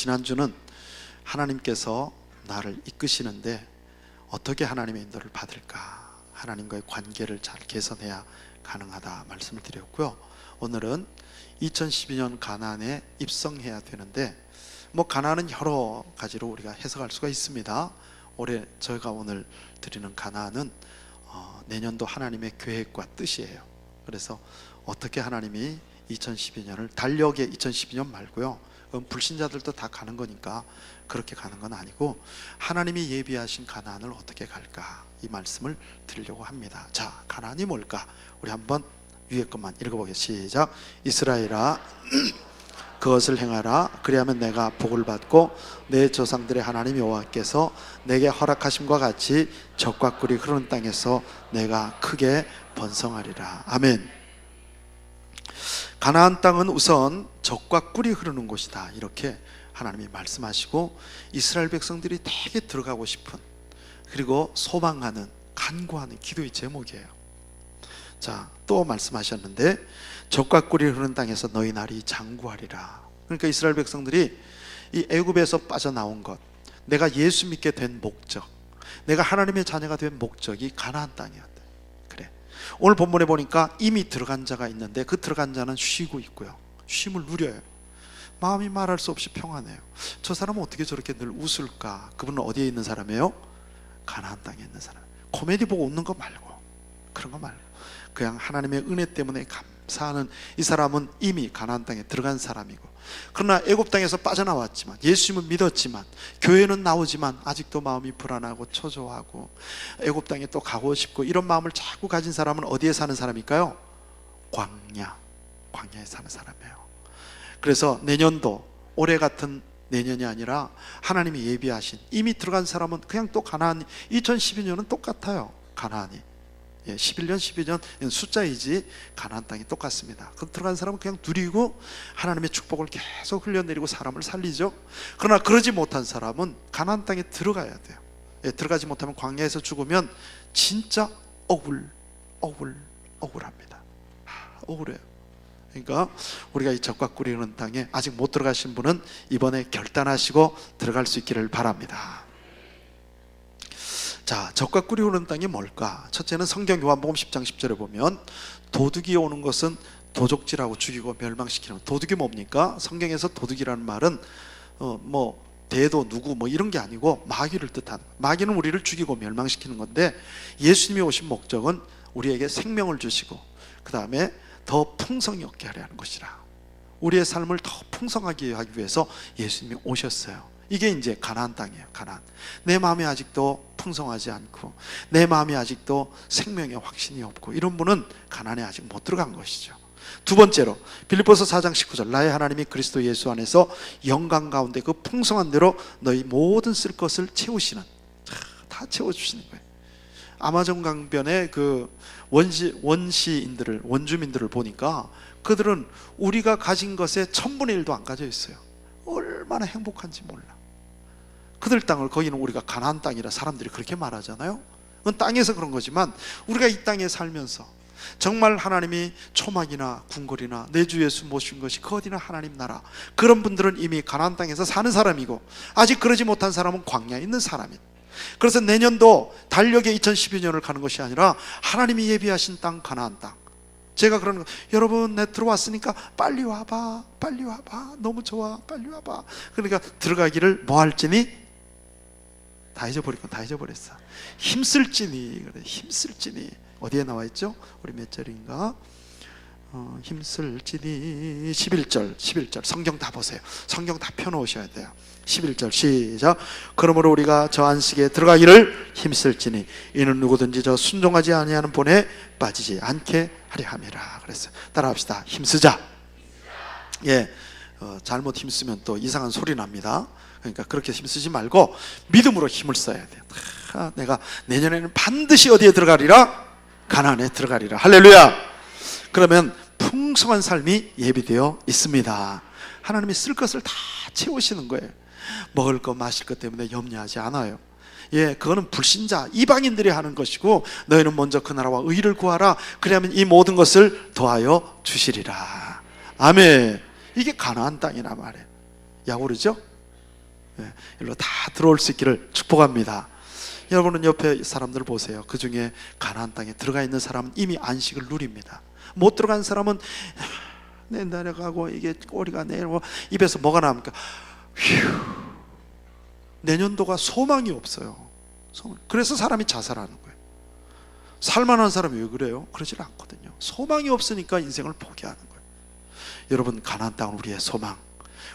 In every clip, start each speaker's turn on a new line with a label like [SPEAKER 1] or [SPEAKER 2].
[SPEAKER 1] 지난주는 하나님께서 나를 이끄시는데 어떻게 하나님의 인도를 받을까, 하나님과의 관계를 잘 개선해야 가능하다 말씀을 드렸고요. 오늘은 2012년 가나안에 입성해야 되는데, 가나안은 여러 가지로 우리가 해석할 수가 있습니다. 올해 저희가 오늘 드리는 가나안은 내년도 하나님의 계획과 뜻이에요. 그래서 어떻게 하나님이 2012년을 달력의 2012년 말고요, 불신자들도 다 가는 거니까 그렇게 가는 건 아니고 하나님이 예비하신 가나안을 어떻게 갈까, 이 말씀을 드리려고 합니다. 자, 가나안이 뭘까? 우리 한번 위에 것만 읽어보겠습니다. 시작. 이스라엘아 그것을 행하라. 그리하면 내가 복을 받고 내 조상들의 하나님 여호와께서 내게 허락하심과 같이 젖과 꿀이 흐르는 땅에서 내가 크게 번성하리라. 아멘. 가나안 땅은 우선 젖과 꿀이 흐르는 곳이다, 이렇게 하나님이 말씀하시고, 이스라엘 백성들이 되게 들어가고 싶은, 그리고 소망하는, 간구하는 기도의 제목이에요. 자, 또 말씀하셨는데 젖과 꿀이 흐르는 땅에서 너희 날이 장구하리라. 그러니까 이스라엘 백성들이 이 애굽에서 빠져나온 것, 내가 예수 믿게 된 목적, 내가 하나님의 자녀가 된 목적이 가나안 땅이었대. 그래, 오늘 본문에 보니까 이미 들어간 자가 있는데 그 들어간 자는 쉬고 있고요, 쉼을 누려요. 마음이 말할 수 없이 평안해요. 저 사람은 어떻게 저렇게 늘 웃을까? 그분은 어디에 있는 사람이에요? 가나안 땅에 있는 사람. 코미디 보고 웃는 거 말고, 그런 거 말고 그냥 하나님의 은혜 때문에 감사하는, 이 사람은 이미 가나안 땅에 들어간 사람이고, 그러나 애굽 땅에서 빠져나왔지만, 예수님은 믿었지만, 교회는 나오지만 아직도 마음이 불안하고 초조하고 애굽 땅에 또 가고 싶고, 이런 마음을 자꾸 가진 사람은 어디에 사는 사람일까요? 광야에 사는 사람이에요. 그래서 내년도, 올해 같은 내년이 아니라 하나님이 예비하신, 이미 들어간 사람은 그냥 또 가나안, 2012년은 똑같아요. 가나안이 11년, 12년 숫자이지 가나안 땅이 똑같습니다. 그 들어간 사람은 그냥 누리고 하나님의 축복을 계속 흘려내리고 사람을 살리죠. 그러나 그러지 못한 사람은 가나안 땅에 들어가야 돼요. 들어가지 못하면 광야에서 죽으면 진짜 억울합니다. 억울해요. 그러니까 우리가 이 젖과 꿀이 흐르는 땅에 아직 못 들어가신 분은 이번에 결단하시고 들어갈 수 있기를 바랍니다. 자, 젖과 꿀이 흐르는 땅이 뭘까? 첫째는 성경 요한복음 10장 10절에 보면 도둑이 오는 것은 도적질하고 죽이고 멸망시키는, 도둑이 뭡니까? 성경에서 도둑이라는 말은 대도 누구 이런 게 아니고 마귀를 뜻하는, 마귀는 우리를 죽이고 멸망시키는 건데, 예수님이 오신 목적은 우리에게 생명을 주시고 그 다음에 더 풍성히 얻게 하려 하는 것이라. 우리의 삶을 더 풍성하게 하기 위해서 예수님이 오셨어요. 이게 이제 가나안 땅이에요. 가나안. 내 마음이 아직도 풍성하지 않고, 내 마음이 아직도 생명의 확신이 없고, 이런 분은 가나안에 아직 못 들어간 것이죠. 두 번째로 빌립보서 4장 19절, 나의 하나님이 그리스도 예수 안에서 영광 가운데 그 풍성한 대로 너희 모든 쓸 것을 채우시는, 다 채워주시는 거예요. 아마존 강변의 그 원시인들을, 원주민들을 보니까 그들은 우리가 가진 것의 1000분의 1도 안 가져 있어요. 얼마나 행복한지 몰라. 그들 땅을, 거기는 우리가 가나안 땅이라 사람들이 그렇게 말하잖아요. 그건 땅에서 그런 거지만, 우리가 이 땅에 살면서 정말 하나님이 초막이나 궁궐이나 내 주 예수 모신 것이 그 어디나 하나님 나라, 그런 분들은 이미 가나안 땅에서 사는 사람이고, 아직 그러지 못한 사람은 광야에 있는 사람이에요. 그래서 내년도 달력의 2012년을 가는 것이 아니라 하나님이 예비하신 땅, 가나안 땅. 제가 그러는 거, 여러분 내 들어왔으니까 빨리 와봐, 빨리 와봐, 너무 좋아, 빨리 와봐. 그러니까 들어가기를 뭐 할지니? 다 잊어버릴 건 다 잊어버렸어. 힘쓸지니. 그래, 힘쓸지니. 어디에 나와 있죠? 우리 몇 절인가? 힘쓸지니 11절. 성경 다 보세요. 성경 다 펴놓으셔야 돼요. 11절 시작. 그러므로 우리가 저 안식에 들어가기를 힘쓸지니 이는 누구든지 저 순종하지 아니하는 본에 빠지지 않게 하려 함이라 그랬어요. 따라합시다. 힘쓰자. 잘못 힘쓰면 또 이상한 소리 납니다. 그러니까 그렇게 힘쓰지 말고 믿음으로 힘을 써야 돼요. 내가 내년에는 반드시 어디에 들어가리라? 가나안에 들어가리라. 할렐루야. 그러면 풍성한 삶이 예비되어 있습니다. 하나님이 쓸 것을 다 채우시는 거예요. 먹을 것 마실 것 때문에 염려하지 않아요. 그거는 불신자 이방인들이 하는 것이고, 너희는 먼저 그 나라와 의를 구하라. 그러면 이 모든 것을 더하여 주시리라. 아멘. 이게 가나안 땅이란 말이에요. 야고르죠? 일로 다 들어올 수 있기를 축복합니다. 여러분은 옆에 사람들 보세요. 그 중에 가나안 땅에 들어가 있는 사람은 이미 안식을 누립니다. 못 들어간 사람은 내려가고 이게 꼬리가 내려고 입에서 뭐가 나옵니까? 휴. 내년도가 소망이 없어요. 그래서 사람이 자살하는 거예요. 살만한 사람이 왜 그래요? 그러질 않거든요. 소망이 없으니까 인생을 포기하는 거예요. 여러분, 가나안 땅은 우리의 소망,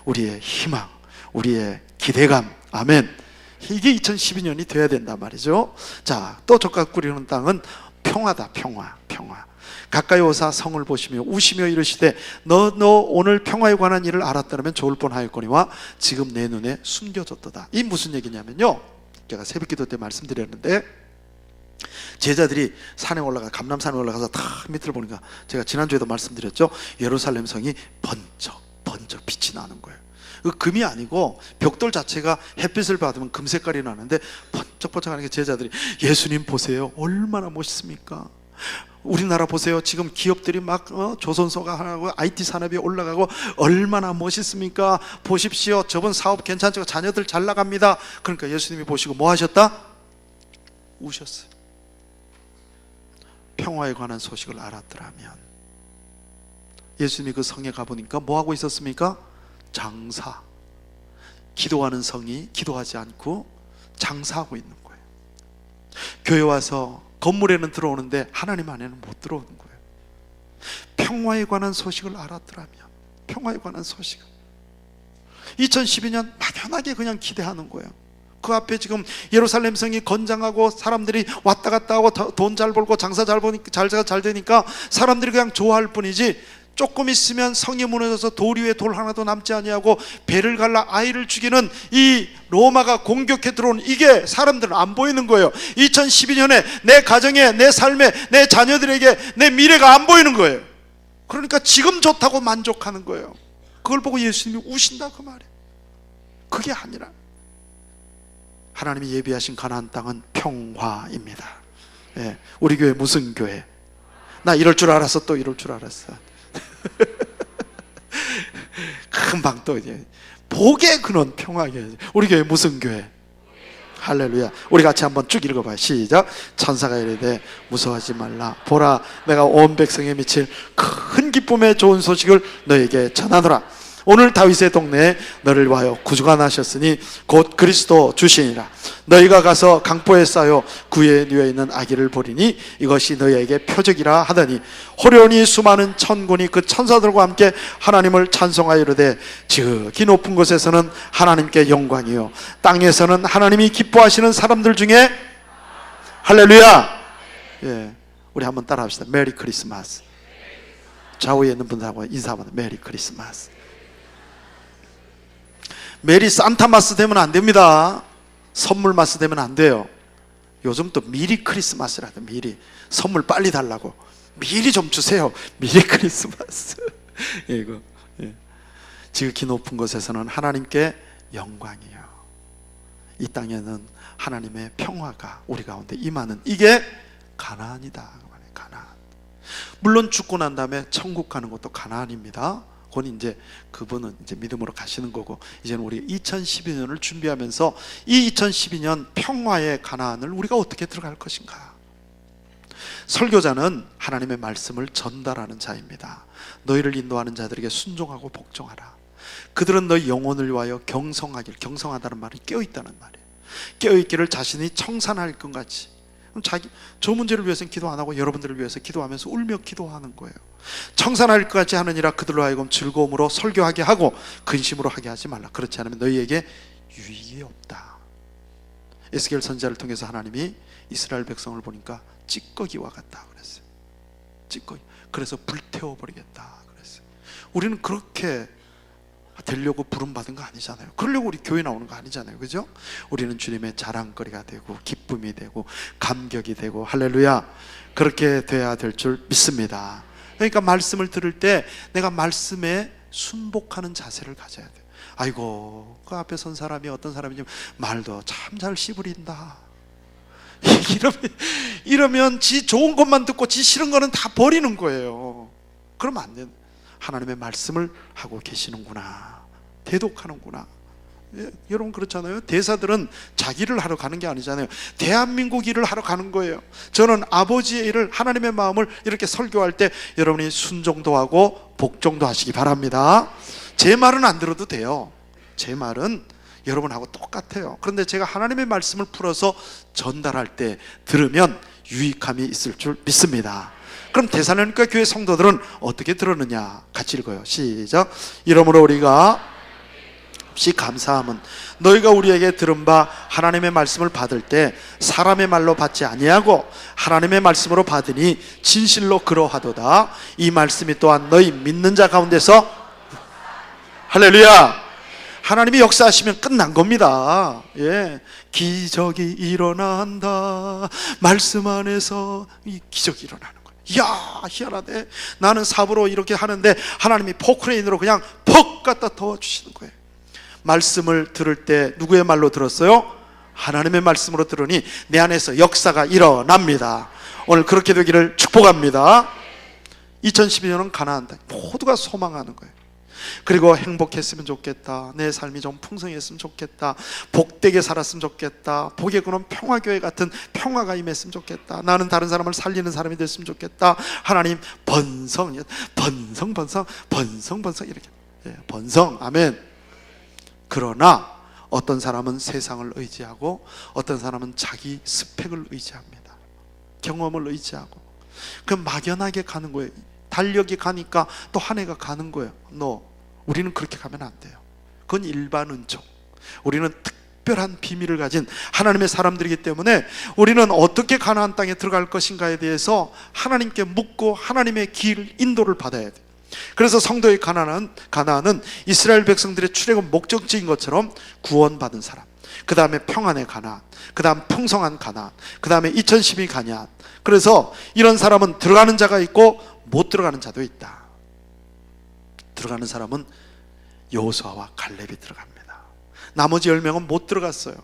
[SPEAKER 1] 우리의 희망, 우리의 기대감. 아멘. 이게 2012년이 돼야 된단 말이죠. 자, 또 젓가 꾸리는 땅은 평화다. 평화. 가까이 오사 성을 보시며 우시며 이르시되 너 오늘 평화에 관한 일을 알았더라면 좋을 뻔하였거니와 지금 내 눈에 숨겨졌도다. 이 무슨 얘기냐면요, 제가 새벽기도 때 말씀드렸는데, 제자들이 산에 올라가, 감람산에 올라가서 다 밑을 보니까, 제가 지난주에도 말씀드렸죠, 예루살렘 성이 번쩍 빛이 나는 거예요. 그 금이 아니고 벽돌 자체가 햇빛을 받으면 금 색깔이 나는데 번쩍번쩍하는 게, 제자들이 예수님 보세요, 얼마나 멋있습니까? 우리나라 보세요, 지금 기업들이 막 조선소가 하고 IT 산업이 올라가고 얼마나 멋있습니까? 보십시오, 저번 사업 괜찮죠? 자녀들 잘 나갑니다. 그러니까 예수님이 보시고 뭐 하셨다? 우셨어요. 평화에 관한 소식을 알았더라면. 예수님이 그 성에 가보니까 뭐 하고 있었습니까? 장사. 기도하는 성이 기도하지 않고 장사하고 있는 거예요. 교회 와서 건물에는 들어오는데 하나님 안에는 못 들어오는 거예요. 평화에 관한 소식을 알았더라면. 평화에 관한 소식을 2012년 막연하게 그냥 기대하는 거예요. 그 앞에 지금 예루살렘 성이 건장하고 사람들이 왔다 갔다 하고 돈 잘 벌고 장사 잘 되니까 사람들이 그냥 좋아할 뿐이지, 조금 있으면 성이 무너져서 돌 위에 돌 하나도 남지 아니하고 배를 갈라 아이를 죽이는 이 로마가 공격해 들어온 이게 사람들은 안 보이는 거예요. 2012년에 내 가정에, 내 삶에, 내 자녀들에게 내 미래가 안 보이는 거예요. 그러니까 지금 좋다고 만족하는 거예요. 그걸 보고 예수님이 우신다 그 말이에요. 그게 아니라 하나님이 예비하신 가나안 땅은 평화입니다. 우리 교회 무슨 교회? 나 이럴 줄 알았어, 또 이럴 줄 알았어. 금방 또 이제 복의 근원 평화게. 우리 교회 무슨 교회? 할렐루야. 우리 같이 한번 쭉 읽어봐요. 시작. 천사가 이르되 무서워하지 말라. 보라, 내가 온 백성에 미칠 큰 기쁨의 좋은 소식을 너에게 전하노라. 오늘 다윗의 동네에 너를 위하여 구주가 나셨으니 곧 그리스도 주시니라. 너희가 가서 강포에 쌓여 구에 누워 있는 아기를 보리니 이것이 너희에게 표적이라 하더니, 호련히 수많은 천군이 그 천사들과 함께 하나님을 찬송하여 이르되 지극히 높은 곳에서는 하나님께 영광이요 땅에서는 하나님이 기뻐하시는 사람들 중에 할렐루야. 우리 한번 따라 합시다. 메리 크리스마스. 좌우에 있는 분들하고 인사 한번. 메리 크리스마스. 메리 산타마스 되면 안 됩니다. 선물 마스 되면 안 돼요. 요즘 또 미리 크리스마스라도, 미리 선물 빨리 달라고 미리 좀 주세요. 미리 크리스마스. 이거 지극히 높은 곳에서는 하나님께 영광이요 이 땅에는 하나님의 평화가 우리 가운데 임하는, 이게 가나안이다. 가나안. 물론 죽고 난 다음에 천국 가는 것도 가나안입니다. 그건 이제 그분은 이제 믿음으로 가시는 거고, 이제는 우리 2012년을 준비하면서 이 2012년 평화의 가나안을 우리가 어떻게 들어갈 것인가. 설교자는 하나님의 말씀을 전달하는 자입니다. 너희를 인도하는 자들에게 순종하고 복종하라. 그들은 너희 영혼을 위하여 경성하길. 경성하다는 말이 깨어있다는 말이에요. 깨어있기를 자신이 청산할 것 같이. 자기 저 문제를 위해서는 기도 안 하고 여러분들을 위해서 기도하면서 울며 기도하는 거예요. 청산할 것 같이 하느니라. 그들로 하여금 즐거움으로 설교하게 하고 근심으로 하게 하지 말라. 그렇지 않으면 너희에게 유익이 없다. 에스겔 선지자를 통해서 하나님이 이스라엘 백성을 보니까 찌꺼기와 같다 그랬어요. 찌꺼기. 그래서 불태워버리겠다 그랬어요. 우리는 그렇게 되려고 부름받은 거 아니잖아요. 그러려고 우리 교회 나오는 거 아니잖아요. 그죠? 우리는 주님의 자랑거리가 되고 기쁨이 되고 감격이 되고, 할렐루야, 그렇게 돼야 될 줄 믿습니다. 그러니까 말씀을 들을 때 내가 말씀에 순복하는 자세를 가져야 돼요. 아이고, 그 앞에 선 사람이 어떤 사람이지 말도 참 잘 씨부린다. 이러면 지 좋은 것만 듣고 지 싫은 거는 다 버리는 거예요. 그러면 안 돼요. 하나님의 말씀을 하고 계시는구나, 대독하는구나. 예, 여러분 그렇잖아요. 대사들은 자기 일을 하러 가는 게 아니잖아요. 대한민국 일을 하러 가는 거예요. 저는 아버지의 일을, 하나님의 마음을 이렇게 설교할 때 여러분이 순종도 하고 복종도 하시기 바랍니다. 제 말은 안 들어도 돼요. 제 말은 여러분하고 똑같아요. 그런데 제가 하나님의 말씀을 풀어서 전달할 때 들으면 유익함이 있을 줄 믿습니다. 그럼 데살로니가 교회 성도들은 어떻게 들었느냐? 같이 읽어요. 시작. 이러므로 우리가 없이 감사함은 너희가 우리에게 들은 바 하나님의 말씀을 받을 때 사람의 말로 받지 아니하고 하나님의 말씀으로 받으니 진실로 그러하도다. 이 말씀이 또한 너희 믿는 자 가운데서 할렐루야, 하나님이 역사하시면 끝난 겁니다. 예, 기적이 일어난다. 말씀 안에서 이 기적이 일어나는 거예요. 이야, 희한하네. 나는 삽으로 이렇게 하는데 하나님이 포크레인으로 그냥 퍽 갖다 도와주시는 거예요. 말씀을 들을 때 누구의 말로 들었어요? 하나님의 말씀으로 들으니 내 안에서 역사가 일어납니다. 오늘 그렇게 되기를 축복합니다. 2012년은 가나안 땅, 모두가 소망하는 거예요. 그리고 행복했으면 좋겠다, 내 삶이 좀 풍성했으면 좋겠다, 복되게 살았으면 좋겠다, 복의 근원 평화교회 같은 평화가 임했으면 좋겠다, 나는 다른 사람을 살리는 사람이 됐으면 좋겠다. 하나님 번성 이렇게, 예, 번성. 아멘. 그러나 어떤 사람은 세상을 의지하고 어떤 사람은 자기 스펙을 의지합니다. 경험을 의지하고 그 막연하게 가는 거예요. 달력이 가니까 또 한 해가 가는 거예요. 우리는 그렇게 가면 안 돼요. 그건 일반 은총. 우리는 특별한 비밀을 가진 하나님의 사람들이기 때문에 우리는 어떻게 가나안 땅에 들어갈 것인가에 대해서 하나님께 묻고 하나님의 길 인도를 받아야 돼요. 그래서 성도의 가나안은 이스라엘 백성들의 출애굽 목적지인 것처럼 구원받은 사람, 그 다음에 평안의 가나안, 그 다음 풍성한 가나안, 그 다음에 2012 가나안. 그래서 이런 사람은 들어가는 자가 있고 못 들어가는 자도 있다. 들어가는 사람은 여호수아와 갈렙이 들어갑니다. 나머지 10명은 못 들어갔어요.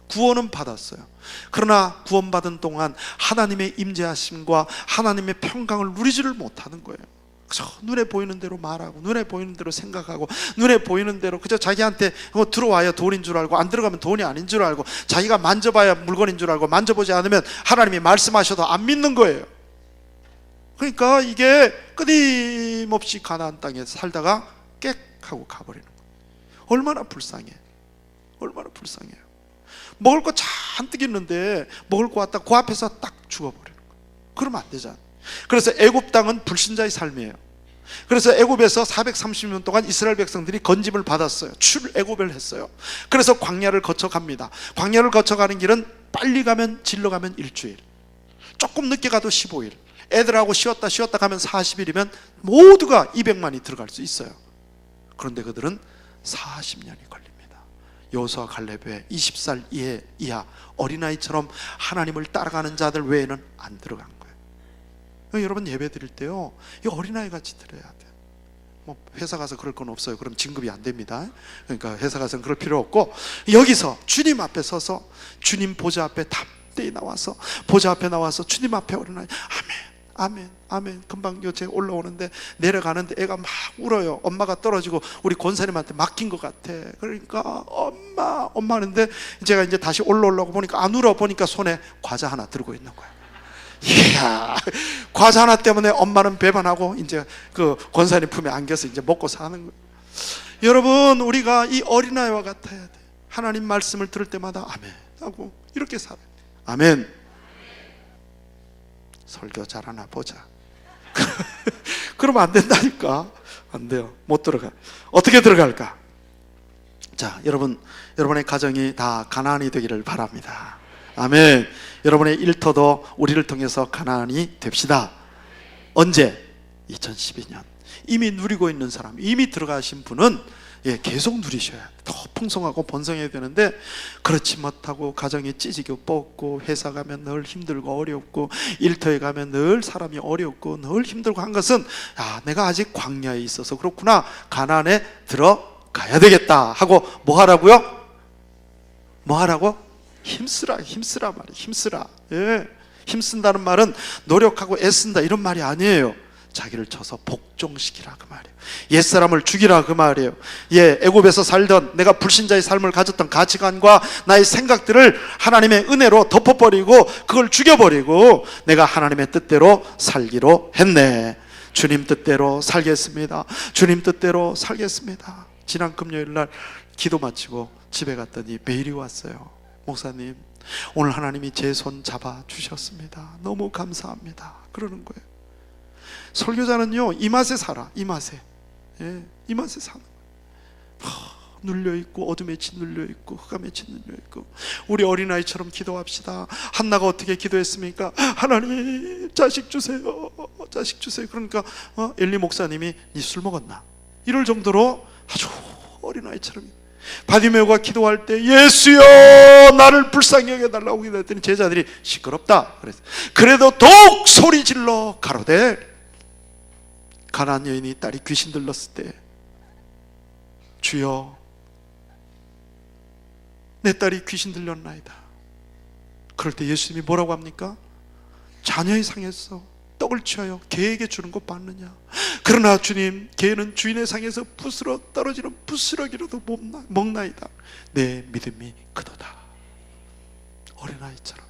[SPEAKER 1] 구원은 받았어요. 그러나 구원받은 동안 하나님의 임재하심과 하나님의 평강을 누리지를 못하는 거예요. 그저 눈에 보이는 대로 말하고 눈에 보이는 대로 생각하고 눈에 보이는 대로 그저 자기한테 들어와야 돈인 줄 알고 안 들어가면 돈이 아닌 줄 알고 자기가 만져봐야 물건인 줄 알고 만져보지 않으면 하나님이 말씀하셔도 안 믿는 거예요. 그러니까 이게 끊임없이 가나안 땅에 살다가 깨 하고 가버리는 거예요. 얼마나 불쌍해. 얼마나 불쌍해요. 먹을 거 잔뜩 있는데 먹을 거 왔다 그 앞에서 딱 죽어버리는 거예요. 그러면 안 되잖아요. 그래서 애굽 땅은 불신자의 삶이에요. 그래서 애굽에서 430년 동안 이스라엘 백성들이 건짐을 받았어요. 출애굽을 했어요. 그래서 광야를 거쳐갑니다. 광야를 거쳐가는 길은 빨리 가면 질러 가면 일주일, 조금 늦게 가도 15일, 애들하고 쉬었다 가면 40일이면 모두가 200만이 들어갈 수 있어요. 그런데 그들은 40년이 걸립니다. 여호수아 갈렙의 20살 이하 어린아이처럼 하나님을 따라가는 자들 외에는 안 들어간 거예요. 여러분 예배 드릴 때요, 이 어린아이 같이 드려야 돼요. 뭐 회사 가서 그럴 건 없어요. 그럼 진급이 안 됩니다. 그러니까 회사 가서는 그럴 필요 없고 여기서 주님 앞에 서서 주님 보좌 앞에 담대히 나와서 보좌 앞에 나와서 주님 앞에 어린아이 아멘 아멘. 금방 요새 올라오는데 내려가는데 애가 막 울어요. 엄마가 떨어지고 우리 권사님한테 맡긴 것 같아. 그러니까 엄마 하는데 제가 이제 다시 올라오려고 보니까 안 울어. 보니까 손에 과자 하나 들고 있는 거야. 이야, 과자 하나 때문에 엄마는 배반하고 이제 그 권사님 품에 안겨서 이제 먹고 사는 거예요. 여러분, 우리가 이 어린아이와 같아야 돼. 하나님 말씀을 들을 때마다 아멘 하고 이렇게 살아요. 아멘. 설교 잘하나 보자. 그러면 안 된다니까. 안 돼요. 못 들어가. 어떻게 들어갈까? 자, 여러분의 가정이 다 가나안이 되기를 바랍니다. 아멘. 여러분의 일터도 우리를 통해서 가나안이 됩시다. 언제? 2012년. 이미 누리고 있는 사람, 이미 들어가신 분은 계속 누리셔야 돼요. 더 풍성하고 번성해야 되는데 그렇지 못하고 가정이 찌지고 뻗고 회사 가면 늘 힘들고 어렵고 일터에 가면 늘 사람이 어렵고 늘 힘들고 한 것은 내가 아직 광야에 있어서 그렇구나. 가나안에 들어가야 되겠다 하고 뭐 하라고요? 뭐 하라고? 힘쓰라 말이에요. 힘쓰라. 힘쓴다는 말은 노력하고 애쓴다 이런 말이 아니에요. 자기를 쳐서 복종시키라 그 말이에요. 옛사람을 죽이라 그 말이에요. 애굽에서 살던 내가 불신자의 삶을 가졌던 가치관과 나의 생각들을 하나님의 은혜로 덮어버리고 그걸 죽여버리고 내가 하나님의 뜻대로 살기로 했네. 주님 뜻대로 살겠습니다. 주님 뜻대로 살겠습니다. 지난 금요일날 기도 마치고 집에 갔더니 메일이 왔어요. 목사님, 오늘 하나님이 제 손 잡아 주셨습니다. 너무 감사합니다. 그러는 거예요. 설교자는요, 이 맛에 살아. 이 맛에. 이 맛에 사는 거예요. 눌려있고 어둠에 짓눌려있고 흑암에 짓눌려있고. 우리 어린아이처럼 기도합시다. 한나가 어떻게 기도했습니까? 하나님 자식 주세요, 자식 주세요. 그러니까 엘리 목사님이 니 술 먹었나? 이럴 정도로 아주 어린아이처럼. 바디메오가 기도할 때 예수여 나를 불쌍히 여겨달라고 기도했더니 제자들이 시끄럽다 그랬어요. 그래도 더욱 소리 질러 가로되, 가나안 여인이 딸이 귀신 들렸을 때 주여 내 딸이 귀신 들렸나이다. 그럴 때 예수님이 뭐라고 합니까? 자녀의 상에서 떡을 취하여 개에게 주는 것 받느냐? 그러나 주님, 개는 주인의 상에서 부스러 떨어지는 부스러기라도 먹나이다. 내 믿음이 크도다. 어린아이처럼.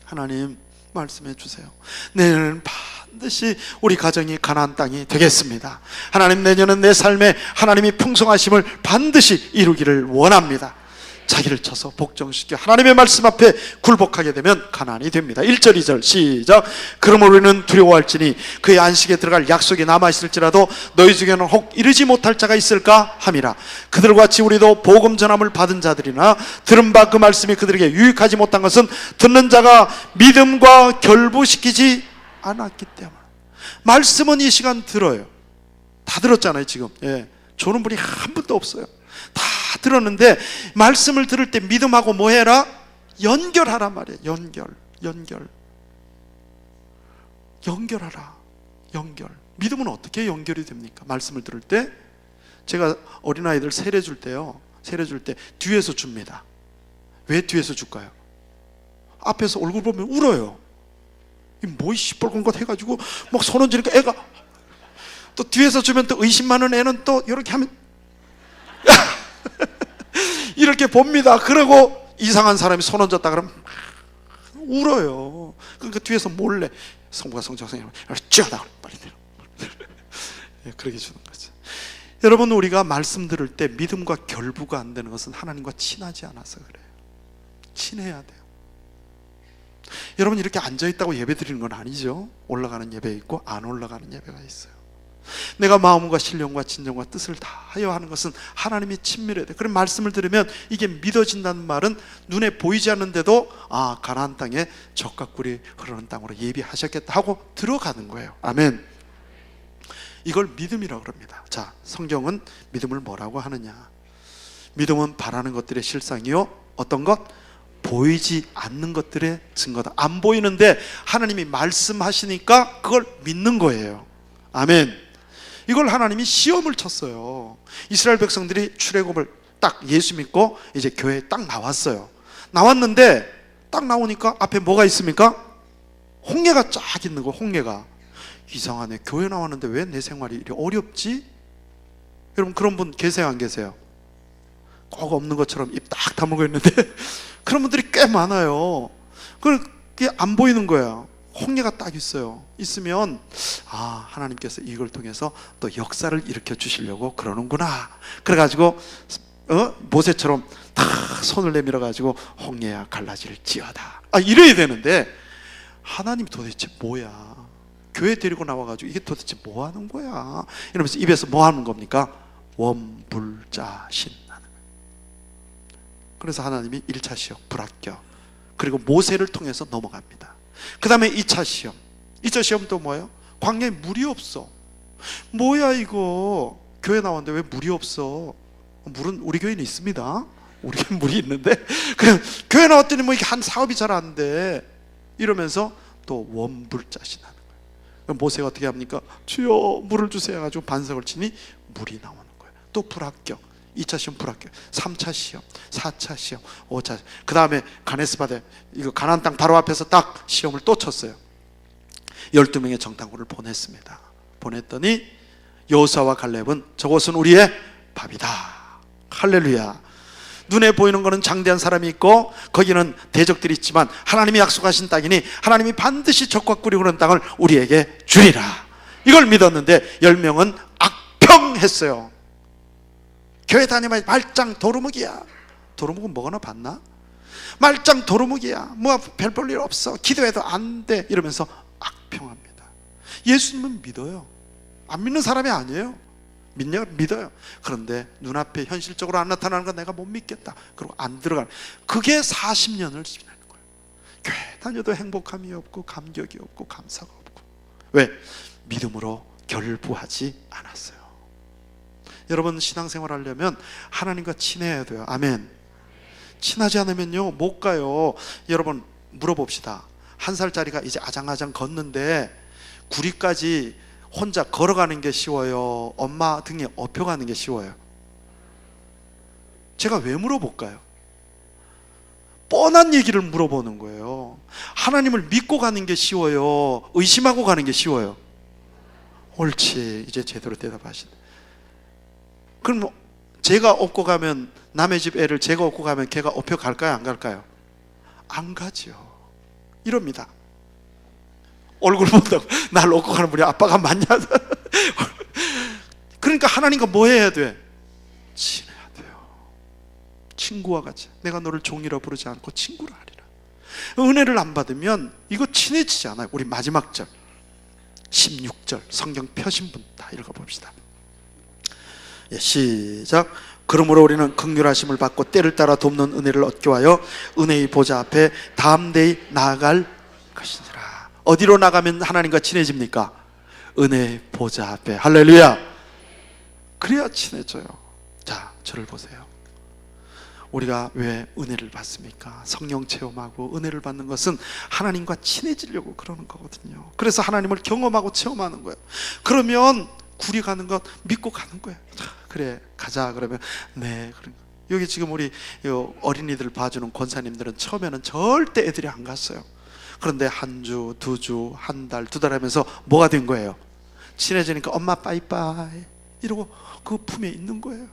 [SPEAKER 1] 하나님 말씀해 주세요. 내년은 반드시 우리 가정이 가나안 땅이 되겠습니다. 하나님, 내년은 내 삶에 하나님이 풍성하심을 반드시 이루기를 원합니다. 자기를 쳐서 복종시켜 하나님의 말씀 앞에 굴복하게 되면 가나안이 됩니다. 1절 2절 시작. 그러므로 우리는 두려워할지니 그의 안식에 들어갈 약속이 남아있을지라도 너희 중에는 혹 이르지 못할 자가 있을까 함이라. 그들과 같이 우리도 복음 전함을 받은 자들이나 들은 바 그 말씀이 그들에게 유익하지 못한 것은 듣는 자가 믿음과 결부시키지 않았기 때문에. 말씀은 이 시간 들어요. 다 들었잖아요 지금. 조는 분이 한 분도 없어요. 다 들었는데 말씀을 들을 때 믿음하고 뭐 해라? 연결하란 말이에요. 연결하라. 연결. 믿음은 어떻게 연결이 됩니까? 말씀을 들을 때 제가 어린아이들 세례 줄 때요, 세례 줄 때 뒤에서 줍니다. 왜 뒤에서 줄까요? 앞에서 얼굴 보면 울어요. 뭐 시뻘건 것 해가지고 막 손 얹으니까 애가 또 뒤에서 주면 또 의심 많은 애는 또 이렇게 하면 이렇게 봅니다. 그러고 이상한 사람이 손 얹었다 그러면 울어요. 그러니까 뒤에서 몰래 성부가 성자가 성령 쥐어다 빨리 내려. 그렇게 주는 거죠. 여러분, 우리가 말씀 들을 때 믿음과 결부가 안 되는 것은 하나님과 친하지 않아서 그래요. 친해야 돼요. 여러분, 이렇게 앉아있다고 예배 드리는 건 아니죠. 올라가는 예배 있고 안 올라가는 예배가 있어요. 내가 마음과 신령과 진정과 뜻을 다하여 하는 것은 하나님이 친밀해야 돼. 그럼 말씀을 들으면 이게 믿어진다는 말은 눈에 보이지 않는데도 가나안 땅에 젖과 꿀이 흐르는 땅으로 예비하셨겠다 하고 들어가는 거예요. 아멘. 이걸 믿음이라고 합니다. 자, 성경은 믿음을 뭐라고 하느냐? 믿음은 바라는 것들의 실상이요, 어떤 것? 보이지 않는 것들의 증거다. 안 보이는데 하나님이 말씀하시니까 그걸 믿는 거예요. 아멘. 이걸 하나님이 시험을 쳤어요. 이스라엘 백성들이 출애굽을 딱 예수 믿고 이제 교회에 딱 나왔어요. 나왔는데 딱 나오니까 앞에 뭐가 있습니까? 홍해가 쫙 있는 거. 홍해가 이상하네. 교회 나왔는데 왜 내 생활이 이렇게 어렵지? 여러분, 그런 분 계세요 안 계세요? 꼭 없는 것처럼 입 딱 다물고 있는데 그런 분들이 꽤 많아요. 그게 안 보이는 거야. 홍해가 딱 있어요. 있으면 하나님께서 이걸 통해서 또 역사를 일으켜 주시려고 그러는구나. 그래가지고 모세처럼 다 손을 내밀어 가지고 홍해야 갈라질지어다 이래야 되는데, 하나님 도대체 뭐야? 교회 데리고 나와가지고 이게 도대체 뭐 하는 거야? 이러면서 입에서 뭐 하는 겁니까? 원불자신 하는 거예요. 그래서 하나님이 1차 시험 불합격, 그리고 모세를 통해서 넘어갑니다. 그 다음에 2차 시험. 2차 시험 또 뭐예요? 광야에 물이 없어. 뭐야 이거? 교회 나왔는데 왜 물이 없어? 물은 우리 교회는 있습니다. 우리 교회 물이 있는데 그냥 교회 나왔더니 뭐 이게 한 사업이 잘 안 돼. 이러면서 또 원불자신 하는 거예요. 그럼 모세가 어떻게 합니까? 주여 물을 주세요 해가지고 반석을 치니 물이 나오는 거예요. 또 불합격. 2차 시험 불합격, 3차 시험, 4차 시험, 5차. 그 다음에 가네스 바데, 이거 가나안 땅 바로 앞에서 딱 시험을 또 쳤어요. 12명의 정탐꾼을 보냈습니다. 보냈더니 여호수아와 갈렙은 저곳은 우리의 밥이다. 할렐루야. 눈에 보이는 것은 장대한 사람이 있고 거기는 대적들이 있지만 하나님이 약속하신 땅이니 하나님이 반드시 적과 꿀이 흐르는 땅을 우리에게 주리라. 이걸 믿었는데 10명은 악평했어요. 교회 다니면 말짱 도루묵이야. 도루묵은 먹어나 봤나? 말짱 도루묵이야. 뭐 별 볼 일 없어. 기도해도 안 돼. 이러면서 악평합니다. 예수님은 믿어요. 안 믿는 사람이 아니에요. 믿어요. 그런데 눈앞에 현실적으로 안 나타나는 건 내가 못 믿겠다. 그리고 안 들어가는, 그게 40년을 지나는 거예요. 교회 다녀도 행복함이 없고 감격이 없고 감사가 없고. 왜? 믿음으로 결부하지 않았어요. 여러분, 신앙생활 하려면 하나님과 친해야 돼요. 아멘. 친하지 않으면요 못 가요. 여러분 물어봅시다. 1살짜리가 이제 아장아장 걷는데 구리까지 혼자 걸어가는 게 쉬워요? 엄마 등에 업혀가는 게 쉬워요? 제가 왜 물어볼까요? 뻔한 얘기를 물어보는 거예요. 하나님을 믿고 가는 게 쉬워요? 의심하고 가는 게 쉬워요? 옳지, 이제 제대로 대답하시네. 그럼 제가 업고 가면, 남의 집 애를 제가 업고 가면 걔가 업혀 갈까요? 안 갈까요? 안 가죠. 이럽니다. 얼굴 본다고 날 업고 가는 분이 아빠가 맞냐? 그러니까 하나님과 뭐 해야 돼? 친해야 돼요. 친구와 같이. 내가 너를 종이라 부르지 않고 친구라 하리라. 은혜를 안 받으면 이거 친해지지 않아요. 우리 마지막 절 16절 성경 펴신 분 다 읽어봅시다. 시작. 그러므로 우리는 긍휼하심을 받고 때를 따라 돕는 은혜를 얻기 위하여 은혜의 보좌 앞에 담대히 나아갈 것이니라. 어디로 나가면 하나님과 친해집니까? 은혜의 보좌 앞에. 할렐루야. 그래야 친해져요. 자, 저를 보세요. 우리가 왜 은혜를 받습니까? 성령 체험하고 은혜를 받는 것은 하나님과 친해지려고 그러는 거거든요. 그래서 하나님을 경험하고 체험하는 거예요. 그러면 구리 가는 것 믿고 가는 거예요. 그래 가자 그러면 네. 여기 지금 우리 어린이들 봐주는 권사님들은 처음에는 절대 애들이 안 갔어요. 그런데 한 주, 두 주, 한 달, 두 달 하면서 뭐가 된 거예요? 친해지니까 엄마 빠이빠이 이러고 그 품에 있는 거예요.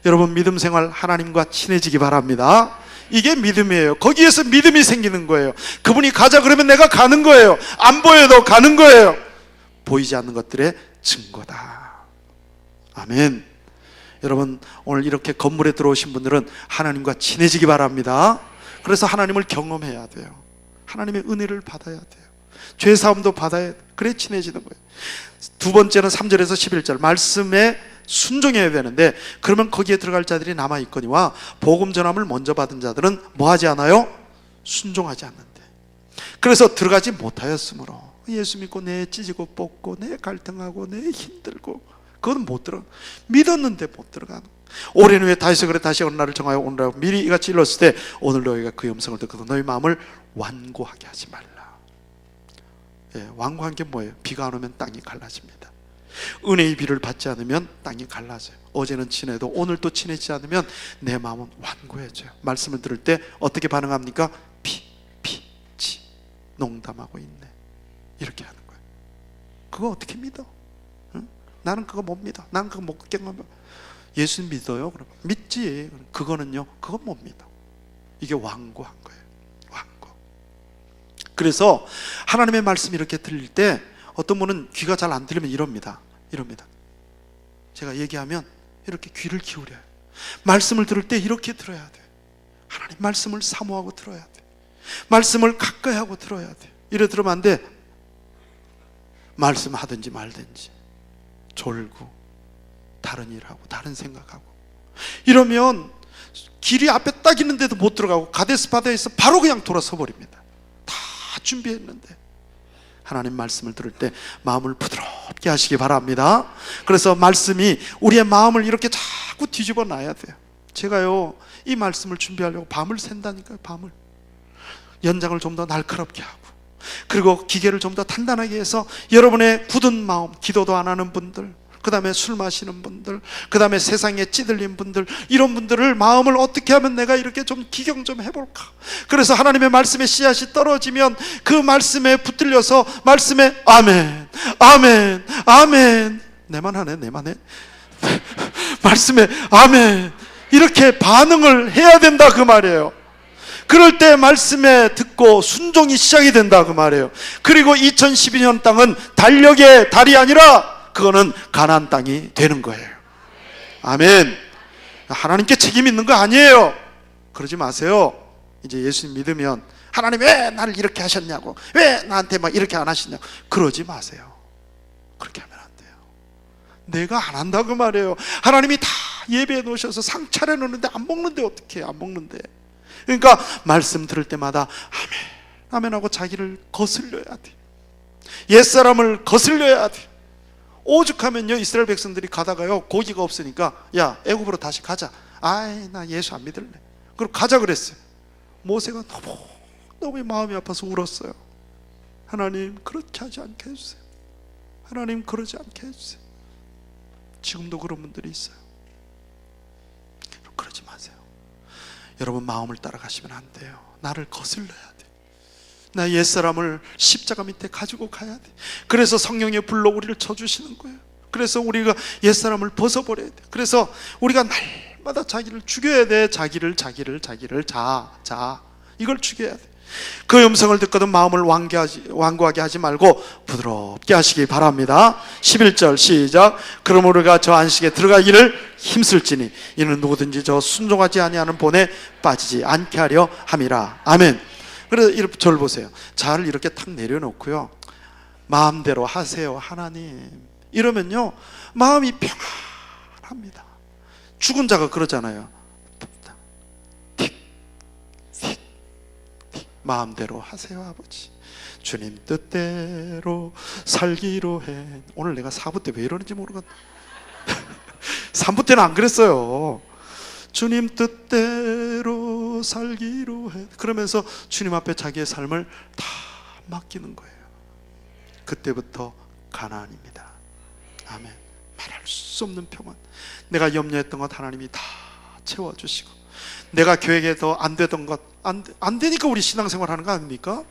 [SPEAKER 1] 여러분 믿음 생활 하나님과 친해지기 바랍니다. 이게 믿음이에요. 거기에서 믿음이 생기는 거예요. 그분이 가자 그러면 내가 가는 거예요. 안 보여도 가는 거예요. 보이지 않는 것들의 증거다. 아멘. 여러분 오늘 이렇게 건물에 들어오신 분들은 하나님과 친해지기 바랍니다. 그래서 하나님을 경험해야 돼요. 하나님의 은혜를 받아야 돼요. 죄사함도 받아야 돼요. 그래 친해지는 거예요. 두 번째는 3절에서 11절 말씀에 순종해야 되는데, 그러면 거기에 들어갈 자들이 남아있거니와 복음 전함을 먼저 받은 자들은 뭐하지 않아요? 순종하지 않는데. 그래서 들어가지 못하였으므로 예수 믿고 내 찢고 뽑고 내 갈등하고 내 힘들고 그건 못 들어. 믿었는데 못 들어가는. 오랜 후에 다시 그래 다시 어느 날을 정하여 오느라고 미리 이같이 일렀을 때 오늘 너희가 그 음성을 듣고도 너희 마음을 완고하게 하지 말라. 예, 완고한 게 뭐예요? 비가 안 오면 땅이 갈라집니다. 은혜의 비를 받지 않으면 땅이 갈라져요. 어제는 친해도 오늘 또 친해지지 않으면 내 마음은 완고해져요. 말씀을 들을 때 어떻게 반응합니까? 지 농담하고 있네 이렇게 하는 거예요. 그거 어떻게 믿어? 응? 나는 그거 못 믿어. 나는 그거 못 경험해. 예수 믿어요? 그럼 믿지. 그거는요, 그건 못 믿어. 이게 완고한 거예요. 완고. 그래서 하나님의 말씀이 이렇게 들릴 때 어떤 분은 귀가 잘 안 들리면 이럽니다. 제가 얘기하면 이렇게 귀를 기울여요. 말씀을 들을 때 이렇게 들어야 돼. 하나님 말씀을 사모하고 들어야 돼. 말씀을 가까이 하고 들어야 돼. 이래 들으면 안 돼. 말씀하든지 말든지 졸고 다른 일하고 다른 생각하고 이러면 길이 앞에 딱 있는데도 못 들어가고 가데스 바다에서 바로 그냥 돌아서 버립니다. 다 준비했는데. 하나님 말씀을 들을 때 마음을 부드럽게 하시기 바랍니다. 그래서 말씀이 우리의 마음을 이렇게 자꾸 뒤집어 놔야 돼요. 제가요 이 말씀을 준비하려고 밤을 샌다니까요. 밤을 연장을 좀 더 날카롭게 하고, 그리고 기계를 좀 더 단단하게 해서 여러분의 굳은 마음, 기도도 안 하는 분들, 그 다음에 술 마시는 분들, 그 다음에 세상에 찌들린 분들, 이런 분들을 마음을 어떻게 하면 내가 이렇게 좀 기경 좀 해볼까. 그래서 하나님의 말씀의 씨앗이 떨어지면 그 말씀에 붙들려서 말씀에 아멘, 아멘, 아멘. 내만 하네, 내만 해. 말씀에 아멘, 이렇게 반응을 해야 된다 그 말이에요. 그럴 때 말씀에 듣고 순종이 시작이 된다 그 말이에요. 그리고 2012년 땅은 달력의 달이 아니라 그거는 가나안 땅이 되는 거예요. 아멘. 하나님께 책임 있는 거 아니에요. 그러지 마세요. 이제 예수님 믿으면 하나님 왜 나를 이렇게 하셨냐고, 왜 나한테 막 이렇게 안 하시냐고 그러지 마세요. 그렇게 하면 안 돼요. 내가 안 한다 그 말이에요. 하나님이 다 예배해 놓으셔서 상 차려 놓는데 안 먹는데 어떻게 안 먹는데. 그러니까 말씀 들을 때마다 아멘, 아멘 하고 자기를 거슬려야 돼. 옛사람을 거슬려야 돼. 오죽하면요, 이스라엘 백성들이 가다가요, 고기가 없으니까 야, 애굽으로 다시 가자. 아이, 나 예수 안 믿을래. 그리고 가자 그랬어요. 모세가 너무 마음이 아파서 울었어요. 하나님 그렇게 하지 않게 해주세요. 하나님 그러지 않게 해주세요. 지금도 그런 분들이 있어요. 그러지 마세요. 여러분 마음을 따라가시면 안 돼요. 나를 거슬러야 돼. 나 옛사람을 십자가 밑에 가지고 가야 돼. 그래서 성령의 불로 우리를 쳐주시는 거예요. 그래서 우리가 옛사람을 벗어버려야 돼. 그래서 우리가 날마다 자기를 죽여야 돼. 자기를 자 이걸 죽여야 돼. 그 음성을 듣거든 마음을 완고하게 하지 말고 부드럽게 하시기 바랍니다. 11절 시작. 그러므로 우리가 저 안식에 들어가기를 힘쓸지니 이는 누구든지 저 순종하지 아니하는 본에 빠지지 않게 하려 함이라. 아멘. 그래서 이렇게 저를 보세요. 자를 이렇게 탁 내려놓고요, 마음대로 하세요 하나님 이러면요 마음이 평안합니다. 죽은 자가 그러잖아요. 마음대로 하세요 아버지. 주님 뜻대로 살기로 해. 오늘 내가 4부 때 왜 이러는지 모르겠네. 3부 때는 안 그랬어요. 주님 뜻대로 살기로 해. 그러면서 주님 앞에 자기의 삶을 다 맡기는 거예요. 그때부터 가나안입니다. 아멘. 말할 수 없는 평안. 내가 염려했던 것 하나님이 다 채워주시고, 내가 계획에서 안 되던 것 안 되니까 우리 신앙생활 하는 거 아닙니까?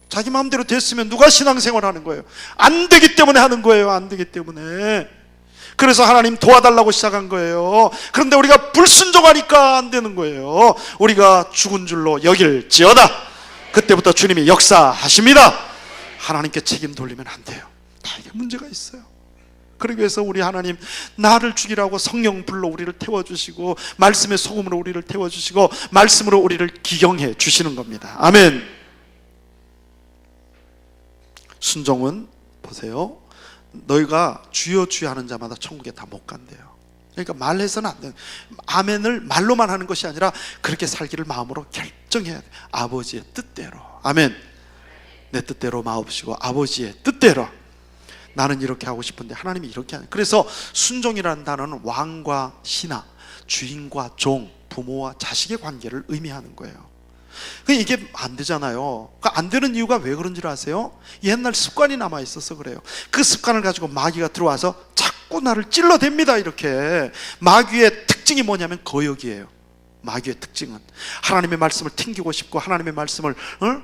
[SPEAKER 1] 자기 마음대로 됐으면 누가 신앙생활 하는 거예요? 안 되기 때문에 하는 거예요. 안 되기 때문에. 그래서 하나님 도와달라고 시작한 거예요. 그런데 우리가 불순종하니까 안 되는 거예요. 우리가 죽은 줄로 여길지어다. 그때부터 주님이 역사하십니다. 하나님께 책임 돌리면 안 돼요. 다 이게 문제가 있어요. 그러기 위해서 우리 하나님 나를 죽이라고 성령 불로 우리를 태워주시고, 말씀의 소금으로 우리를 태워주시고, 말씀으로 우리를 기경해 주시는 겁니다. 아멘. 순종은 보세요, 너희가 주여 주여 하는 자마다 천국에 다 못 간대요. 그러니까 말해서는 안 돼요. 아멘을 말로만 하는 것이 아니라 그렇게 살기를 마음으로 결정해야 돼요. 아버지의 뜻대로. 아멘. 내 뜻대로 마옵시고 아버지의 뜻대로. 나는 이렇게 하고 싶은데 하나님이 이렇게 하는. 그래서 순종이라는 단어는 왕과 신하, 주인과 종, 부모와 자식의 관계를 의미하는 거예요. 이게 안 되잖아요. 안 되는 이유가 왜 그런 줄 아세요? 옛날 습관이 남아 있어서 그래요. 그 습관을 가지고 마귀가 들어와서 자꾸 나를 찔러댑니다. 이렇게. 마귀의 특징이 뭐냐면 거역이에요. 마귀의 특징은 하나님의 말씀을 튕기고 싶고, 하나님의 말씀을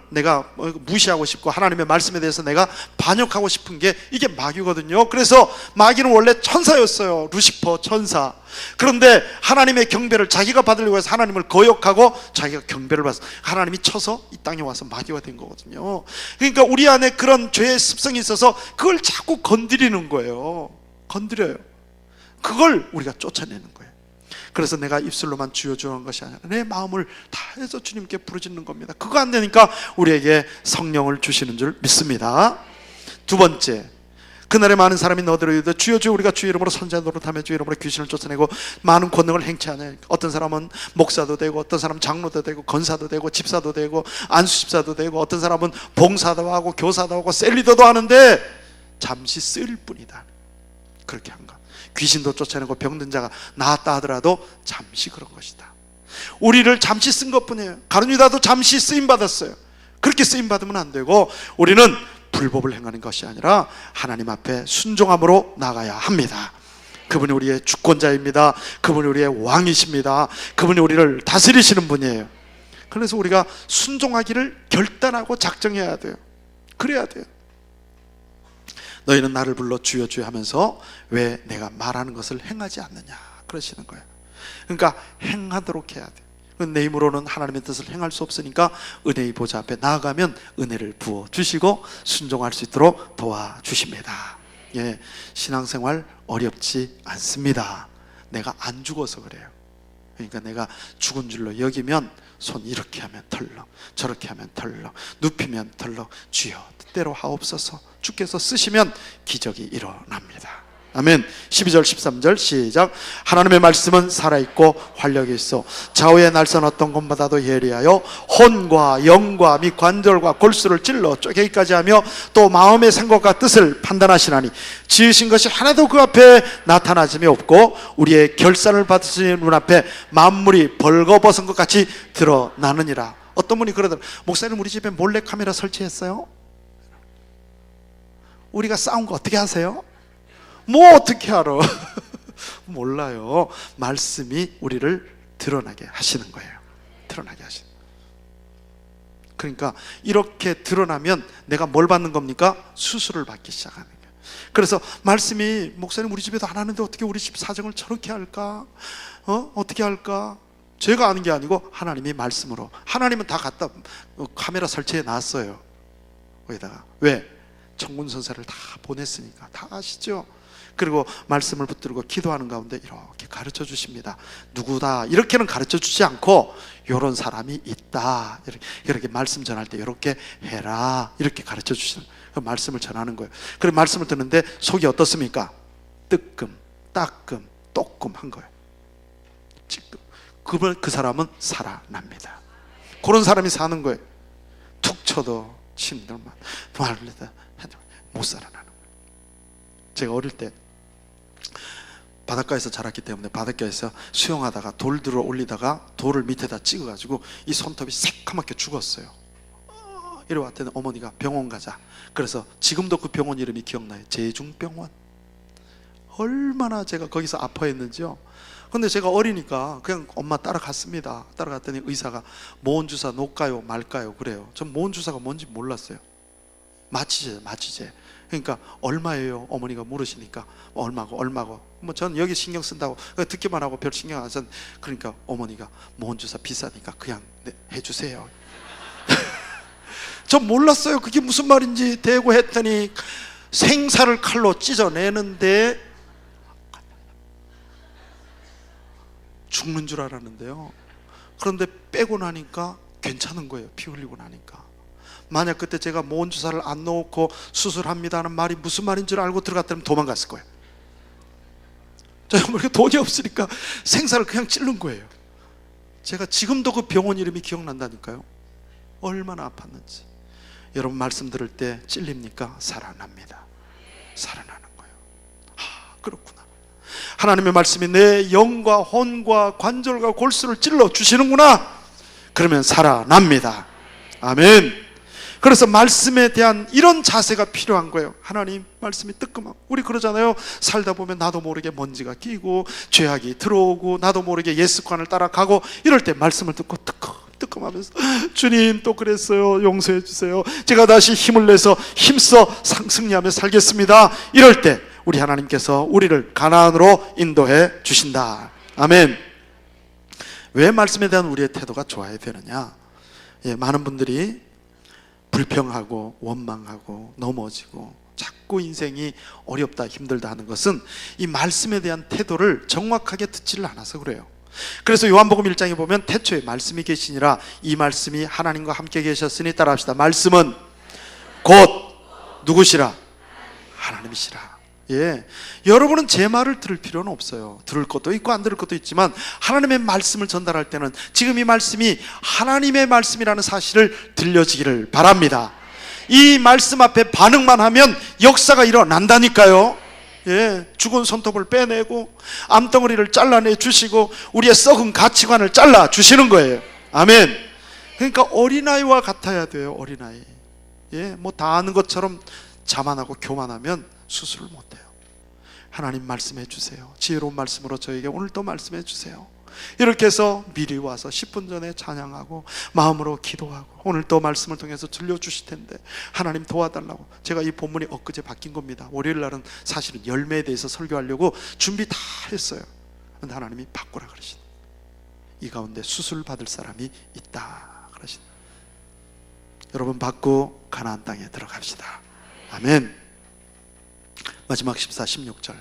[SPEAKER 1] 내가 무시하고 싶고, 하나님의 말씀에 대해서 내가 반역하고 싶은 게 이게 마귀거든요. 그래서 마귀는 원래 천사였어요. 루시퍼 천사. 그런데 하나님의 경배를 자기가 받으려고 해서 하나님을 거역하고 자기가 경배를 받아서 하나님이 쳐서 이 땅에 와서 마귀가 된 거거든요. 그러니까 우리 안에 그런 죄의 습성이 있어서 그걸 자꾸 건드리는 거예요. 건드려요. 그걸 우리가 쫓아내는 거예요. 그래서 내가 입술로만 주여 주여 하는 것이 아니라 내 마음을 다해서 주님께 부르짖는 겁니다. 그거 안 되니까 우리에게 성령을 주시는 줄 믿습니다. 두 번째, 그날에 많은 사람이 너희들을 이르되 주여 주여 우리가 주의 이름으로 선지자 노릇하며 주의 이름으로 귀신을 쫓아내고 많은 권능을 행치하냐. 어떤 사람은 목사도 되고, 어떤 사람은 장로도 되고, 권사도 되고, 집사도 되고, 안수집사도 되고, 어떤 사람은 봉사도 하고 교사도 하고 셀리더도 하는데 잠시 쓰일 뿐이다. 그렇게 한 것. 귀신도 쫓아내고 병든 자가 나았다 하더라도 잠시 그런 것이다. 우리를 잠시 쓴 것뿐이에요. 가룟유다도 잠시 쓰임 받았어요. 그렇게 쓰임 받으면 안 되고 우리는 불법을 행하는 것이 아니라 하나님 앞에 순종함으로 나가야 합니다. 그분이 우리의 주권자입니다. 그분이 우리의 왕이십니다. 그분이 우리를 다스리시는 분이에요. 그래서 우리가 순종하기를 결단하고 작정해야 돼요. 그래야 돼요. 너희는 나를 불러 주여 주여 하면서 왜 내가 말하는 것을 행하지 않느냐 그러시는 거예요. 그러니까 행하도록 해야 돼요. 내 힘으로는 하나님의 뜻을 행할 수 없으니까 은혜의 보좌 앞에 나아가면 은혜를 부어주시고 순종할 수 있도록 도와주십니다. 예, 신앙생활 어렵지 않습니다. 내가 안 죽어서 그래요. 그러니까 내가 죽은 줄로 여기면 손 이렇게 하면 털렁, 저렇게 하면 털렁, 눕히면 털렁, 주여 뜻대로 하옵소서. 주께서 쓰시면 기적이 일어납니다. 아멘. 12절 13절 시작. 하나님의 말씀은 살아있고 활력이 있어 좌우의 날선 어떤 것보다도 예리하여 혼과 영과 및 관절과 골수를 찔러 쪼개기까지 하며 또 마음의 생각과 뜻을 판단하시나니 지으신 것이 하나도 그 앞에 나타나짐이 없고 우리의 결산을 받으시는 눈앞에 만물이 벌거벗은 것 같이 드러나느니라. 어떤 분이 그러더라고요. 목사님 우리 집에 몰래카메라 설치했어요? 우리가 싸운 거 어떻게 하세요? 뭐 어떻게 알아? 몰라요. 말씀이 우리를 드러나게 하시는 거예요. 드러나게 하시는 거예요. 그러니까 이렇게 드러나면 내가 뭘 받는 겁니까? 수술을 받기 시작하는 거예요. 그래서 말씀이 목사님 우리 집에도 안 하는데 어떻게 우리 집 사정을 저렇게 할까? 어떻게 할까? 제가 아는 게 아니고 하나님이 말씀으로. 하나님은 다 갖다 카메라 설치해 놨어요. 거기다가. 왜? 천군 선사를 다 보냈으니까. 다 아시죠? 그리고 말씀을 붙들고 기도하는 가운데 이렇게 가르쳐 주십니다. 누구다 이렇게는 가르쳐 주지 않고 이런 사람이 있다 이렇게 말씀 전할 때 이렇게 해라 이렇게 가르쳐 주시는 그 말씀을 전하는 거예요. 그리고 말씀을 듣는데 속이 어떻습니까? 뜨끔, 따끔, 또끔한 거예요. 지금 그 사람은 살아납니다. 그런 사람이 사는 거예요. 툭 쳐도 침들만 말리다 못 살아나는 거예요. 제가 어릴 때 바닷가에서 자랐기 때문에 바닷가에서 수영하다가 돌 들어 올리다가 돌을 밑에다 찍어가지고 이 손톱이 새까맣게 죽었어요. 이래 왔더니 어머니가 병원 가자. 그래서 지금도 그 병원 이름이 기억나요. 제중병원. 얼마나 제가 거기서 아파했는지요. 근데 제가 어리니까 그냥 엄마 따라갔습니다. 따라갔더니 의사가 모원주사 놓을까요 말까요 그래요. 전 모원주사가 뭔지 몰랐어요. 마취제. 그러니까 얼마예요? 어머니가 물으시니까 얼마고 뭐 저는 여기 신경 쓴다고 듣기만 하고 별 신경 안 썼는데 그러니까 어머니가 모원주사 비싸니까 그냥 해주세요. 전 몰랐어요. 그게 무슨 말인지. 대고 했더니 생사를 칼로 찢어내는데 죽는 줄 알았는데요. 그런데 빼고 나니까 괜찮은 거예요. 피 흘리고 나니까. 만약 그때 제가 모원주사를 안 놓고 수술합니다 하는 말이 무슨 말인 줄 알고 들어갔다면 도망갔을 거예요. 제가 뭐 돈이 없으니까 생사를 그냥 찌른 거예요. 제가 지금도 그 병원 이름이 기억난다니까요. 얼마나 아팠는지. 여러분 말씀 들을 때 찔립니까? 살아납니다. 살아나는 거예요. 그렇구나. 하나님의 말씀이 내 영과 혼과 관절과 골수를 찔러 주시는구나. 그러면 살아납니다. 아멘. 그래서 말씀에 대한 이런 자세가 필요한 거예요. 하나님 말씀이 뜨끔하고 우리 그러잖아요. 살다 보면 나도 모르게 먼지가 끼고 죄악이 들어오고 나도 모르게 옛 습관을 따라가고 이럴 때 말씀을 듣고 뜨끔하면서 주님 또 그랬어요. 용서해 주세요. 제가 다시 힘을 내서 힘써 승리하며 살겠습니다. 이럴 때 우리 하나님께서 우리를 가나안으로 인도해 주신다. 아멘. 왜 말씀에 대한 우리의 태도가 좋아야 되느냐? 많은 분들이 불평하고 원망하고 넘어지고 자꾸 인생이 어렵다 힘들다 하는 것은 이 말씀에 대한 태도를 정확하게 듣지를 않아서 그래요. 그래서 요한복음 1장에 보면 태초에 말씀이 계시니라 이 말씀이 하나님과 함께 계셨으니 따라합시다. 말씀은 곧 누구시라? 하나님이시라. 예, 여러분은 제 말을 들을 필요는 없어요. 들을 것도 있고 안 들을 것도 있지만 하나님의 말씀을 전달할 때는 지금 이 말씀이 하나님의 말씀이라는 사실을 들려지기를 바랍니다. 이 말씀 앞에 반응만 하면 역사가 일어난다니까요. 예, 죽은 손톱을 빼내고 암덩어리를 잘라내 주시고 우리의 썩은 가치관을 잘라 주시는 거예요. 아멘. 그러니까 어린아이와 같아야 돼요. 어린아이. 뭐 다 아는 것처럼 자만하고 교만하면 수술을 못해요. 하나님 말씀해 주세요. 지혜로운 말씀으로 저에게 오늘 또 말씀해 주세요. 이렇게 해서 미리 와서 10분 전에 찬양하고 마음으로 기도하고 오늘 또 말씀을 통해서 들려주실 텐데 하나님 도와달라고. 제가 이 본문이 엊그제 바뀐 겁니다. 월요일 날은 사실은 열매에 대해서 설교하려고 준비 다 했어요. 근데 하나님이 바꾸라 그러신, 이 가운데 수술 받을 사람이 있다 그러신. 여러분 받고 가나안 땅에 들어갑시다. 아멘. 마지막 14, 16절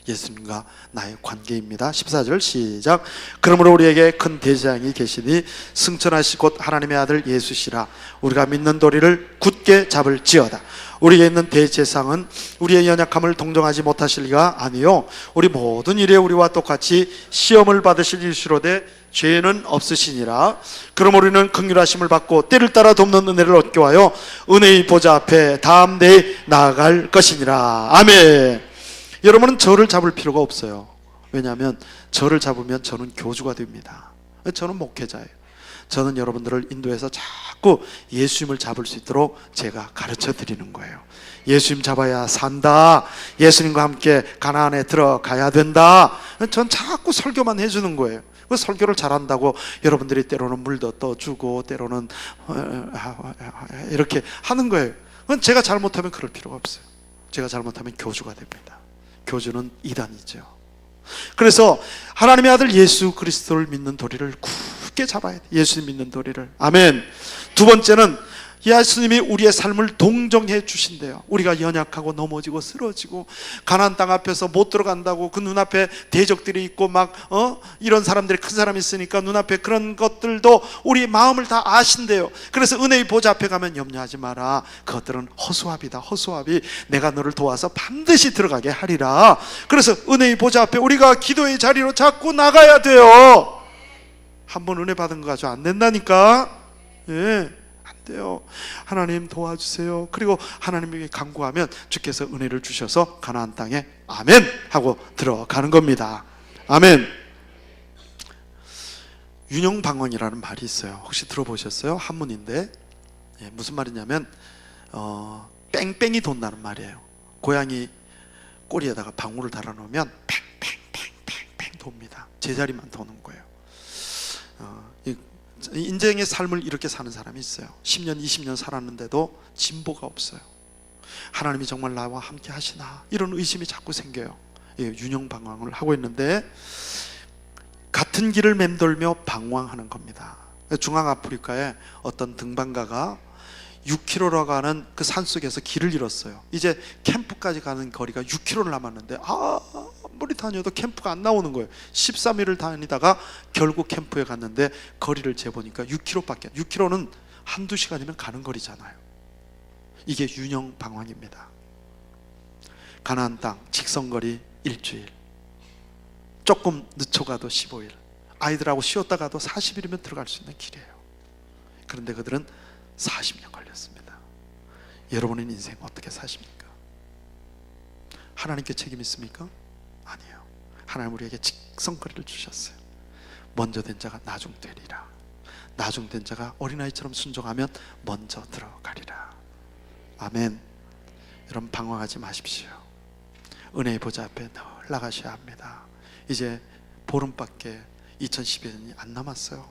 [SPEAKER 1] 예수님과 나의 관계입니다. 14절 시작. 그러므로 우리에게 큰 대제사장이 계시니 승천하시 곧 하나님의 아들 예수시라. 우리가 믿는 도리를 굳게 잡을지어다. 우리에게 있는 대제사장은 우리의 연약함을 동정하지 못하실 리가 아니요 우리 모든 일에 우리와 똑같이 시험을 받으실 일시로되 죄는 없으시니라. 그럼 우리는 긍휼하심을 받고 때를 따라 돕는 은혜를 얻게 하여 은혜의 보좌 앞에 담대히 나아갈 것이니라. 아멘. 여러분은 저를 잡을 필요가 없어요. 왜냐하면 저를 잡으면 저는 교주가 됩니다. 저는 목회자예요. 저는 여러분들을 인도해서 자꾸 예수님을 잡을 수 있도록 제가 가르쳐 드리는 거예요. 예수님 잡아야 산다. 예수님과 함께 가나안에 들어가야 된다. 전 자꾸 설교만 해주는 거예요. 그 설교를 잘한다고 여러분들이 때로는 물도 떠주고 때로는 이렇게 하는 거예요. 그건 제가 잘못하면 그럴 필요가 없어요. 제가 잘못하면 교주가 됩니다. 교주는 이단이죠. 그래서 하나님의 아들 예수 그리스도를 믿는 도리를 굳게 잡아야 돼. 예수님 믿는 도리를. 아멘. 두 번째는 예수님이 우리의 삶을 동정해 주신대요. 우리가 연약하고 넘어지고 쓰러지고 가나안 땅 앞에서 못 들어간다고 그 눈앞에 대적들이 있고 막 이런 사람들이 큰 사람이 있으니까 눈앞에 그런 것들도 우리 마음을 다 아신대요. 그래서 은혜의 보좌 앞에 가면 염려하지 마라. 그것들은 허수아비다. 허수아비. 내가 너를 도와서 반드시 들어가게 하리라. 그래서 은혜의 보좌 앞에 우리가 기도의 자리로 자꾸 나가야 돼요. 한번 은혜 받은 거 가지고 안 된다니까. 예. 돼요. 하나님 도와주세요. 그리고 하나님에게 간구하면 주께서 은혜를 주셔서 가나안 땅에 아멘 하고 들어가는 겁니다. 아멘. 윤영방언이라는 말이 있어요. 혹시 들어보셨어요? 한문인데 무슨 말이냐면 뺑뺑이 돈다는 말이에요. 고양이 꼬리에다가 방울을 달아놓으면 팽팽팽팽팽 돕니다. 제자리만 도는 거예요. 인생의 삶을 이렇게 사는 사람이 있어요. 10년 20년 살았는데도 진보가 없어요. 하나님이 정말 나와 함께 하시나 이런 의심이 자꾸 생겨요. 윤영방황을 하고 있는데 같은 길을 맴돌며 방황하는 겁니다. 중앙아프리카에 어떤 등반가가 6km로 가는 그 산속에서 길을 잃었어요. 이제 캠프까지 가는 거리가 6km를 남았는데 아무리 다녀도 캠프가 안 나오는 거예요. 13일을 다니다가 결국 캠프에 갔는데 거리를 재보니까 6km밖에, 6km는 한두 시간이면 가는 거리잖아요. 이게 윤영방황입니다. 가나안 땅 직선거리 일주일, 조금 늦춰가도 15일, 아이들하고 쉬었다 가도 40일이면 들어갈 수 있는 길이에요. 그런데 그들은 40년 걸렸습니다. 여러분의 인생 어떻게 사십니까? 하나님께 책임 있습니까? 아니에요. 하나님 우리에게 직선거리를 주셨어요. 먼저 된 자가 나중 되리라. 나중 된 자가 어린아이처럼 순종하면 먼저 들어가리라. 아멘. 여러분 방황하지 마십시오. 은혜의 보좌 앞에 늘 나가셔야 합니다. 이제 보름밖에 2012년이 안 남았어요.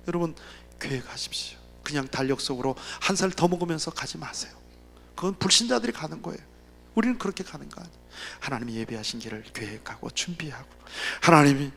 [SPEAKER 1] 여러분 계획하십시오. 그냥 달력 속으로 한 살 더 먹으면서 가지 마세요. 그건 불신자들이 가는 거예요. 우리는 그렇게 가는 거 아니에요. 하나님이 예비하신 길을 계획하고 준비하고, 하나님이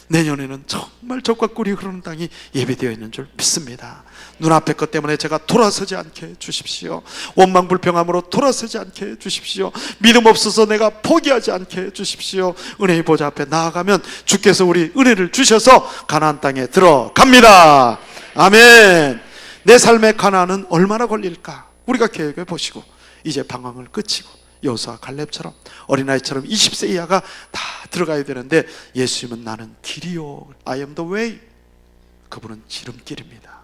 [SPEAKER 1] 내년에는 정말 적과 꿀이 흐르는 땅이 예비되어 있는 줄 믿습니다. 눈앞의 것 때문에 제가 돌아서지 않게 해주십시오. 원망불평함으로 돌아서지 않게 해주십시오. 믿음 없어서 내가 포기하지 않게 해주십시오. 은혜의 보좌 앞에 나아가면 주께서 우리 은혜를 주셔서 가나안 땅에 들어갑니다. 아멘. 내 삶의 가나안은 얼마나 걸릴까? 우리가 계획해 보시고 이제 방황을 끝이고 여호수아 갈렙처럼 어린아이처럼 20세 이하가 다 들어가야 되는데, 예수님은 나는 길이요, I am the way. 그분은 지름길입니다.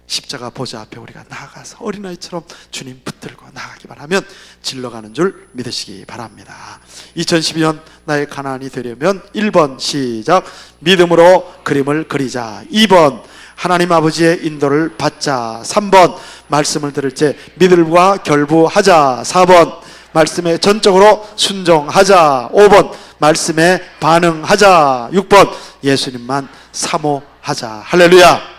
[SPEAKER 1] 십자가 보좌 앞에 우리가 나아가서 어린아이처럼 주님 붙들고 나가기만 하면 질러가는 줄 믿으시기 바랍니다. 2012년 나의 가나안이 되려면 1번 시작, 믿음으로 그림을 그리자. 2번 하나님 아버지의 인도를 받자. 3번 말씀을 들을 때 믿음과 결부하자. 4번 말씀에 전적으로 순종하자. 5번 말씀에 반응하자. 6번 예수님만 사모하자. 할렐루야.